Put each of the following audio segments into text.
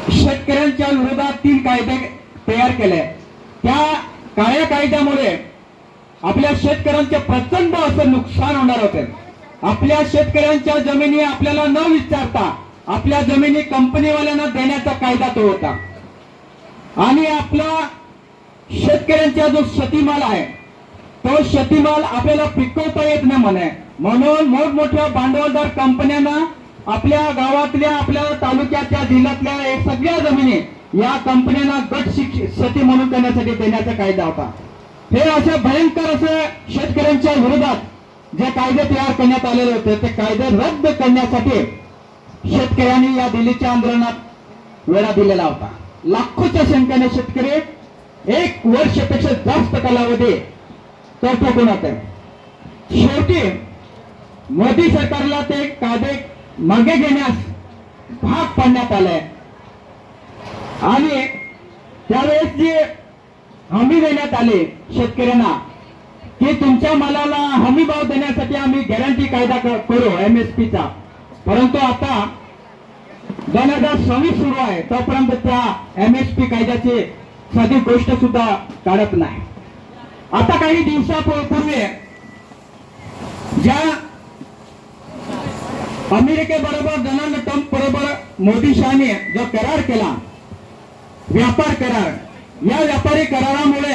शेतकऱ्यांच्या विरोधात 3 कायदे तयार केले। त्या काळ्या कायद्यामुळे आपल्या शेतकऱ्यांचे प्रचंड असं नुकसान होणार होते। आपल्या शेतकऱ्यांच्या जमिनी आपल्याला न विचारता आपल्या जमिनी कंपनीवाल्यांना देण्याचा कायदा तो होता। आणि आपला शेतकऱ्यांचा जो शेतीमाल आहे तो शेतीमाल आपल्याला पिकवता येत नाही म्हणून मोठमोठ्या भांडवलदार कंपन्यांना आपल्या गावातल्या आपल्या तालुक्याच्या जिल्ह्यातल्या सगळ्या जमिनी या कंपन्यांना गट शेती म्हणून करण्यासाठी देण्याचा कायदा होता। हे असे भयंकर असे शेतकऱ्यांच्या विरोधात जे कायदे तयार करण्यात आलेले होते ते कायदे रद्द करण्यासाठी शेतकऱ्यांनी या दिल्लीच्या आंदोलनात वेळा दिलेला होता। लाखोच्या संख्येने शेतकरी 1 वर्षापेक्षा जास्त कालावधी तो ठोकून होते। शेवटी मोदी सरकारला ते कायदे मागे घेण्यास भाग पाडण्यात आले आणि त्यावेळेस जी हमी देण्यात आली शेतकऱ्यांना की तुमच्या मालाला हमी भाव देण्यासाठी आम्ही गॅरंटी कायदा करू MSP चा, परंतु आता 2026 सुरू आहे तोपर्यंत त्या MSP कायद्याची साधी गोष्ट सुद्धा काढत नाही। आता काही दिवसापूर्वी ज्या अमेरिकेबरोबर डोनाल्ड ट्रम्प बरोबर मोदी शहाने जो करार केला व्यापार करार, या व्यापारी करारामुळे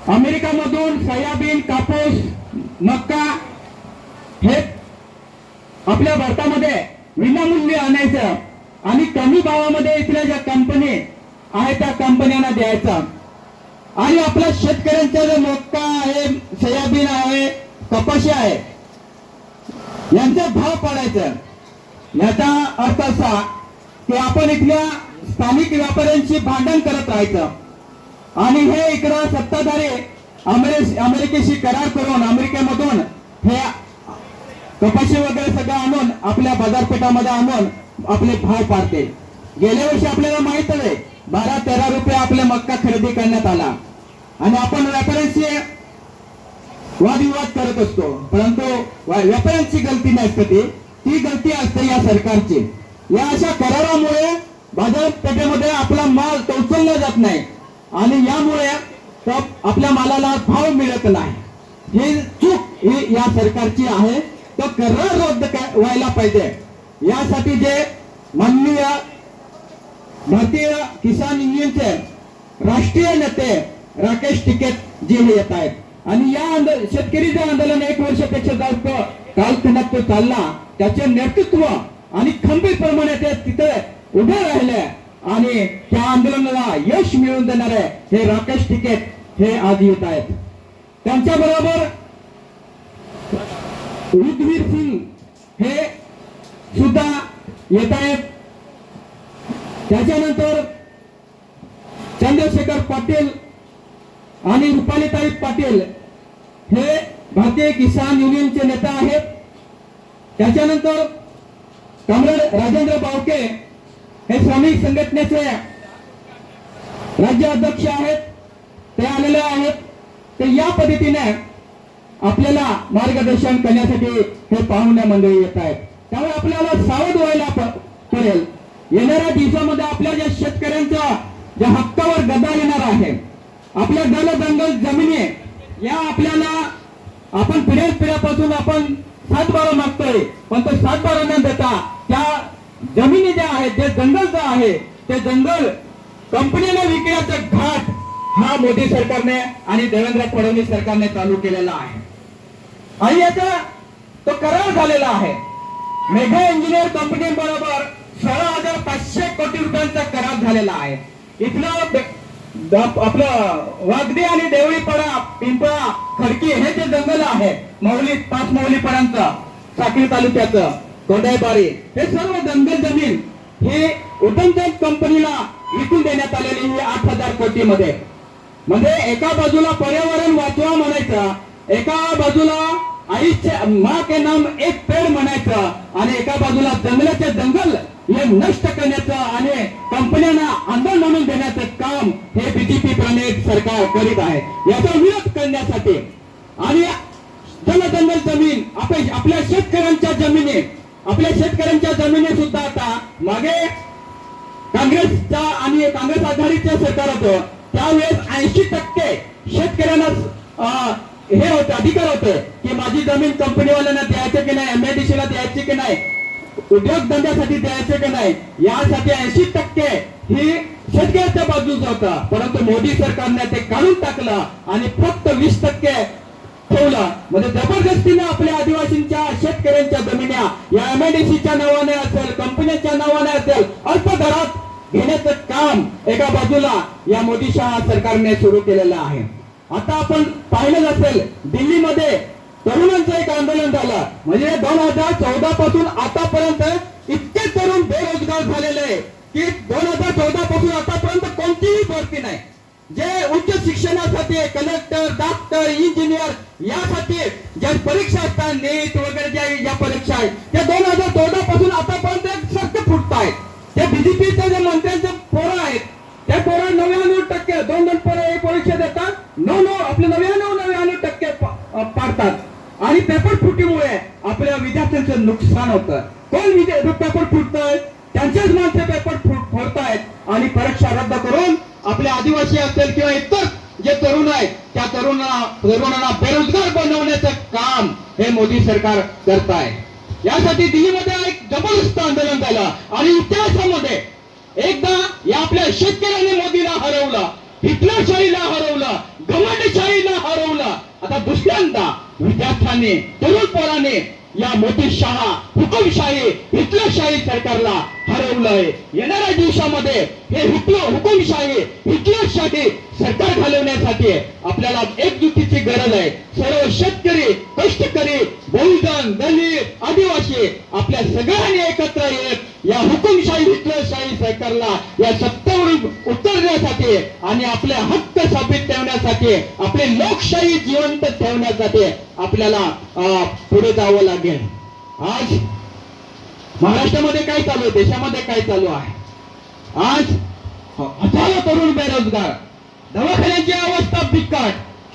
अमेरिकामधून सोयाबीन, कापूस, मक्का हे आपल्या भारतामध्ये विनामूल्य आणायचं आणि कमी भावामध्ये इथल्या ज्या कंपनी आहे त्या कंपन्यांना द्यायचं आणि आपल्या शेतकऱ्यांचा जो मक्का आहे, सोयाबीन आहे, कपाशी आहे यांचा भाव पाडायचा। याचा अर्थ असा की आपण इथल्या स्थानिक व्यापाऱ्यांशी भांडण करत राहायचं आणि हे इकडं सत्ताधारी अमेरिकेशी करार करून अमेरिकेमधून हे कपाशी वगैरे सगळं आणून आपल्या बाजारपेठामध्ये आणून आपले भाव पाडते। गेल्या वर्षी आपल्याला माहित आहे 12-13 रुपये आपल्या मक्का खरेदी करण्यात आला आणि आपण व्यापाऱ्यांशी वादविवाद करत असतो, परंतु व्यापाऱ्यांची गलती नसते, ती गलती असते या सरकारची। या अशा करारामुळे बाजारपेठेमध्ये आपला माल उचलला जात नाही आणि यामुळे आपल्या मालाला भाव मिळत नाही। ही चूक ही या सरकारची आहे, तो करार रद्द व्हायला पाहिजे। यासाठी जे माननीय भारतीय किसान युनियनचे राष्ट्रीय नेते राकेश टिकैत जी हे येत आहेत आणि या शेतकरी जे आंदोलन 1 वर्षापेक्षा जास्त कालखंडात तो चालला त्याचे नेतृत्व आणि खंबीरपणे ते तिथे उभे राहिले आणि त्या आंदोलनाला यश मिळवून देणारे हे राकेश टिकैत हे आज येत आहेत। त्यांच्या बरोबर उद्धवीर सिंग हे सुद्धा येत आहेत। त्याच्यानंतर चंद्रशेखर पाटील आणि रुपालीताई पाटील हे भारतीय किसान युनियनचे नेते आहेत। त्याच्यानंतर कॉम्रेड राजेंद्र बावके हे श्रमिक संघटनेचे राज्य अध्यक्ष आहेत, ते आलेले आहेत। ते या पद्धतीने आपल्याला मार्गदर्शन करण्यासाठी हे पाहुणे मंडळी येत आहेत। त्यामुळे आपल्याला सावध व्हायला पडेल। येणाऱ्या दिवसामध्ये आपल्या ज्या शेतकऱ्यांच्या ज्या हक्कावर गदा येणार आहे, आपल्या दलदंगल जमिनी या आपल्याला आपण पिढ्यापासून आपण 7-12 मागतोय, पण तो 7-12 न देता त्या जमिनी ज्या आहेत, जे जंगल जे आहे ते जंगल कंपनीला विकण्याचा घाट हा मोदी सरकारने आणि देवेंद्र फडणवीस सरकारने चालू केलेला आहे आणि याचा तो करार झालेला आहे। मेघा इंजिनियर कंपनी बरोबर 16,500 कोटी रुपयांचा करार झालेला आहे। इथलं आपलं वागदी आणि देवळीपाडा, पिंपळा, खडकी हे जे जंगल आहे मौली 5 मौलीपर्यंत साखळी तालुक्याचं कोंडाईबारी हे सर्व जंगल जमीन ही उदमचंद कंपनीला विकून देण्यात आलेली ही 8,000 कोटी मध्ये। म्हणजे एका बाजूला पर्यावरण वाचवा म्हणायचं, एका बाजूला आईचे माँ के नाम एक पेड़ म्हणायचं आणि एका बाजूला जंगलाचे जंगल हे नष्ट करण्याचं आणि कंपन्यांना आंदोलन म्हणून देण्याचं काम हे बीजेपी प्रणित सरकार करीत आहे। याचा विरोध करण्यासाठी आणि जलजंगल जमीन आपल्या शेतकऱ्यांच्या जमिनी सुद्धा आता मागे आणि काँग्रेस आघाडीचं सरकार होतं त्यावेळेस 80% शेतकऱ्यांना हे होतं, अधिकार होते की माझी जमीन कंपनीवाल्यांना द्यायचे की नाही, MIDC ला द्यायची की नाही, उद्योगधंद्यासाठी द्यायचे की नाही, यासाठी 80% ही शेतकऱ्याच्या बाजूच होता. परंतु मोदी सरकारने ते काढून टाकलं आणि फक्त 20% ठेवला. म्हणजे जबरदस्तीने आपल्या आदिवासींच्या शेतकऱ्यांच्या जमिन्या या MIDCच्या नावाने असेल, कंपन्यांच्या नावाने असेल, अल्प दरात घेण्याचं काम एका बाजूला या मोदी शहा सरकारने सुरू केलेलं आहे. आता आपण पाहिलं असेल दिल्लीमध्ये तरुणांचं एक आंदोलन झालं. म्हणजे 2014 पासून आतापर्यंत इतके तरुण बेरोजगार झालेले आहे की 2014 पासून आतापर्यंत कोणतीही भरती नाही. जे उच्च शिक्षणासाठी कलेक्टर, डॉक्टर, इंजिनियर यासाठी ज्या परीक्षा असतात, नीट वगैरे ज्या परीक्षा आहेत त्या 2014 पासून आतापर्यंत सारखं फुटत आहेत. त्या बीजेपीच्या जे मंत्र्यांचे पोरं आहेत त्या पोरं 99% 2 पोरं परीक्षा देतात, 9 आपले 99% पाडतात आणि पेपर फुटीमुळे आपल्या विद्यार्थ्यांचं नुकसान होतं. कोण पेपर फुटतंय? त्यांचेच माणसं पेपर फोडतायत आणि परीक्षा रद्द करून आपले आदिवासी असेल किंवा इतर जे तरुण आहेत त्या तरुणांना बेरोजगार बनवण्याचं काम हे मोदी सरकार करत आहे. यासाठी दिल्लीमध्ये एक जबरदस्त आंदोलन झालं आणि इतिहासामध्ये एकदा या आपल्या शेतकऱ्यांनी मोदीला हरवलं, हिटलरशाहीला हरवलं, घमंडशाहीला हरवलं. आता दुसऱ्यांदा विद्यार्थ्यांनी, तरुण पोरांनी या मोदी शहा हुकुमशाही, हिटलरशाही सरकारला हरवलंय. येणाऱ्या दिवसामध्ये हे हुकुमशाही, हिटलरशाही सरकार घालवण्यासाठी आपल्याला एकजुटीची गरज आहे. सर्व शेतकरी, कष्टकरी, बहुजन, दलित, आदिवासी आपल्या सगळ्यांनी एकत्र येत या हुकुमशाही, हिटलरशाही सरकारला या सत्तेवरून उतरण्यासाठी आणि आपले हक्क साबित ठेवण्यासाठी, आपली लोकशाही जिवंत ठेवण्यासाठी आपल्याला पुढे जावं लागेल. आज महाराष्ट्रामध्ये काय चालू आहे, देशामध्ये काय चालू आहे? आज हजारो तरुण बेरोजगार, दवाखान्यांची अवस्था बिकट,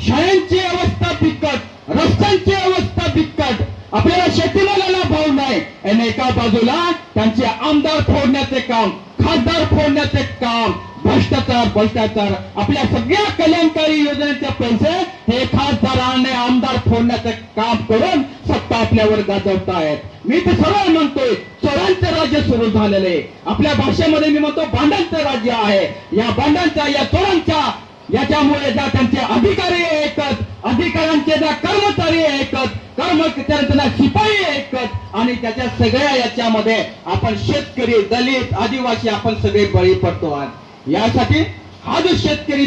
शाळांची अवस्था बिकट, रस्त्यांची अवस्था बिकट, आपल्याला शेतीमालाला भाव नाही आणि एका बाजूला त्यांचे आमदार फोडण्याचे काम, खासदार फोडण्याचे काम, भ्रष्टाचार. आपल्या सगळ्या कल्याणकारी योजनेचे पैसे हे खासदार आणि आमदार फोडण्याचे काम करून सत्ता आपल्यावर गाजवतायत. मी तर सरळ म्हणतोय चोरांचं राज्य सुरू झालेलं आहे. आपल्या भाषेमध्ये मी म्हणतो भांडांचं राज्य आहे. या भांडांच्या, या चोरांच्या, याच्यामुळे ज्या त्यांचे अधिकारी एकच, अधिकाऱ्यांचे ज्या कर्मचारी एकच, कर्मचाऱ्यांचा शिपाई एकच आणि त्याच्या सगळ्या याच्यामध्ये आपण शेतकरी, दलित, आदिवासी आपण सगळे बळी पडतो. आज यासाठी हा जो शेतकरी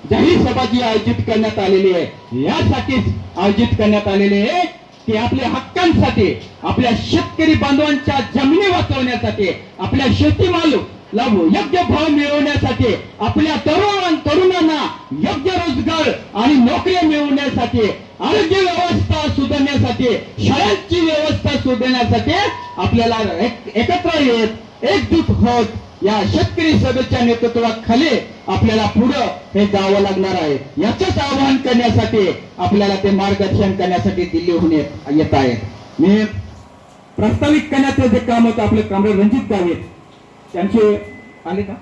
जाहीर सभा जी आयोजित करण्यात आलेली आहे यासाठीच आयोजित करण्यात आलेली आहे की आपल्या हक्कांसाठी, आपल्या शेतकरी बांधवांच्या जमिनी वाचवण्यासाठी, आपल्या शेतीमाल योग्य भाव मिळवण्यासाठी, आपल्या तरुणांना योग्य रोजगार आणि नोकऱ्या मिळवण्यासाठी, आरोग्य व्यवस्था सुधारण्यासाठी, शाळांची व्यवस्था सुधारण्यासाठी आपल्याला एकत्र येत, एकजूट होत या शेतकरी सभेच्या नेतृत्वाखाली आपल्याला पुढं हे जावं लागणार आहे. याचंच आवाहन करण्यासाठी आपल्याला ते मार्गदर्शन करण्यासाठी दिल्लीहून येत आहे. मी प्रस्तावित करण्याचं जे काम होतं आपले कामगार रणजित गावित त्यांचे आले का?